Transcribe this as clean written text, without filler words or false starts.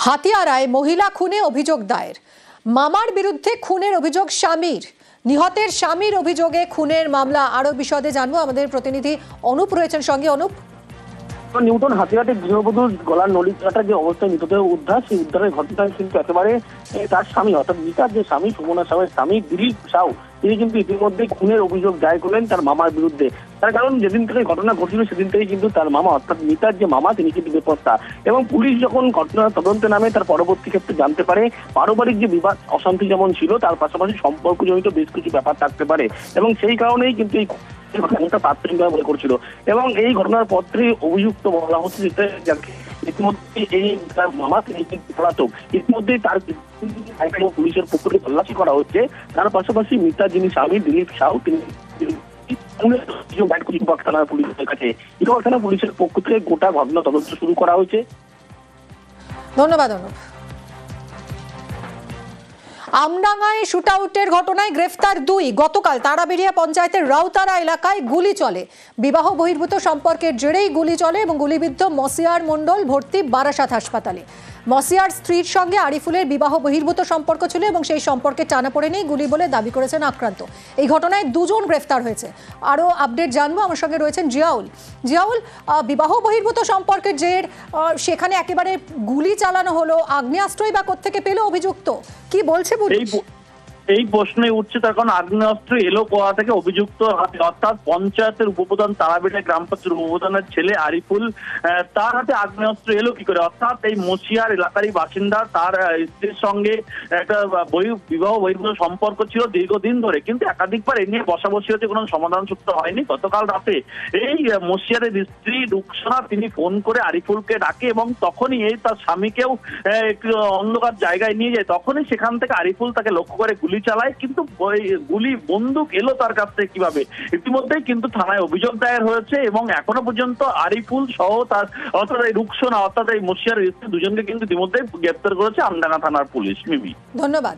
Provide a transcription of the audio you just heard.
হাতিয়ারায় মহিলা খুনে অভিযোগ দায়ের। মামার বিরুদ্ধে খুনের অভিযোগ স্বামীর। নিহতের স্বামীর অভিযোগে খুনের মামলা। আরো বিশদে জানবো, আমাদের প্রতিনিধি অনুপ রয়েছেন সঙ্গে। অনুপ, নিউটন হাতিয়াতে গৃহবধূর গলার নলি কাটা যে অবস্থায় মৃতদেহ উদ্ধার, সেই উদ্ধারের ঘটনায় কিন্তু একেবারে তার স্বামী অর্থাৎ মিতার যে স্বামী সুমনা সাহের স্বামী দিলীপ সাউ, তিনি কিন্তু ইতিমধ্যে খুনের অভিযোগ দায়ের করলেন তার মামার বিরুদ্ধে। তার কারণ যেদিন থেকে ঘটনা ঘটছিল সেদিন থেকে কিন্তু তার মামা অর্থাৎ মিতার যে মামা তিনি কিন্তু বেপত্তা, এবং পুলিশ যখন ঘটনার তদন্তে নামে তার পরবর্তী ক্ষেত্রে জানতে পারে পারিবারিক যে বিবাদ অশান্তি যেমন ছিল তার পাশাপাশি সম্পর্কজনিত বেশ কিছু ব্যাপার থাকতে পারে, এবং সেই কারণেই কিন্তু এই ঘটনাটা প্রাথমিকভাবে মনে করছিল। এবং এই ঘটনার পত্রে অভিযুক্ত বলা হচ্ছে যাকে ইতিমধ্যে এই তার মামা তিনি কিন্তু পলাতক। ইতিমধ্যে তার পুলিশের পক্ষ থেকে তল্লাশি করা হচ্ছে। তার পাশাপাশি মিতা যিনি স্বামী দিলীপ সাউ তিনি পুলিশের কাছে পুলিশের পক্ষ থেকে গোটা ঘটনা তদন্ত শুরু করা হয়েছে। ধন্যবাদ অনুপ। আমডাঙ্গায় শুটআউটের ঘটনায় গ্রেফতার 2। গতকাল তারাবেড়িয়া পঞ্চায়েতের রাউতারা এলাকায় গুলি চলে। বিবাহ বহির্ভূত সম্পর্কের জেরেই গুলি চলে এবং গুলিবিদ্ধ মসিয়ার মণ্ডল ভর্তি বারাসাত হাসপাতালে। মসিয়ার স্ত্রীর সঙ্গে আরিফুলের বিবাহ বহির্ভূত সম্পর্ক ছিল এবং সেই সম্পর্কে টানাপোড়েনেই গুলি বলে দাবি করেছেন আক্রান্ত। এই ঘটনায় 2 জন গ্রেফতার হয়েছে। আরও আপডেট জানবো, আমার সঙ্গে রয়েছেন জিয়াউল। জিয়াউল, বিবাহ বহির্ভূত সম্পর্কের জের, সেখানে একেবারে গুলি চালানো হলো, আগ্নেয়াস্ত্রই বা কোত্থেকে পেল অভিযুক্ত, কি বলছে পুলিশ? এই প্রশ্নে উঠছে তার কারণ আগ্নেয়াস্ত্র এলো কোথা থেকে অভিযুক্ত হাতে, অর্থাৎ পঞ্চায়েতের উপপ্রধান তারাবেড়িয়া গ্রাম পঞ্চায়েতের উপপ্রধানের ছেলে আরিফুল, তার হাতে আগ্নেয়াস্ত্র এলো কি করে? অর্থাৎ এই মসিয়ার এলাকারই বাসিন্দা, তার স্ত্রীর সঙ্গে একটা বিবাহ বহির্ভূত সম্পর্ক ছিল দীর্ঘদিন ধরে, কিন্তু একাধিকবার এ নিয়ে বসাবসি হচ্ছে, কোনো সমাধান সূত্র হয়নি। গতকাল রাতে এই মসিয়ারের স্ত্রী রুকসানা তিনি ফোন করে আরিফুলকে ডাকে এবং তখনই এই তার স্বামীকেও একটু অন্ধকার জায়গায় নিয়ে যায়। তখনই সেখান থেকে আরিফুল তাকে লক্ষ্য করে গুলি চালায়, কিন্তু গুলি বন্দুক এলো তার কাছ থেকে কিভাবে? ইতিমধ্যেই কিন্তু থানায় অভিযোগ দায়ের হয়েছে এবং এখনো পর্যন্ত আরিফুল সহ তার অর্থাৎ এই রুকসানা অর্থাৎ এই মসিয়ার স্ত্রী দুজনকে কিন্তু ইতিমধ্যে গ্রেপ্তার করেছে আমডাঙ্গা থানার পুলিশ। মিমি, ধন্যবাদ।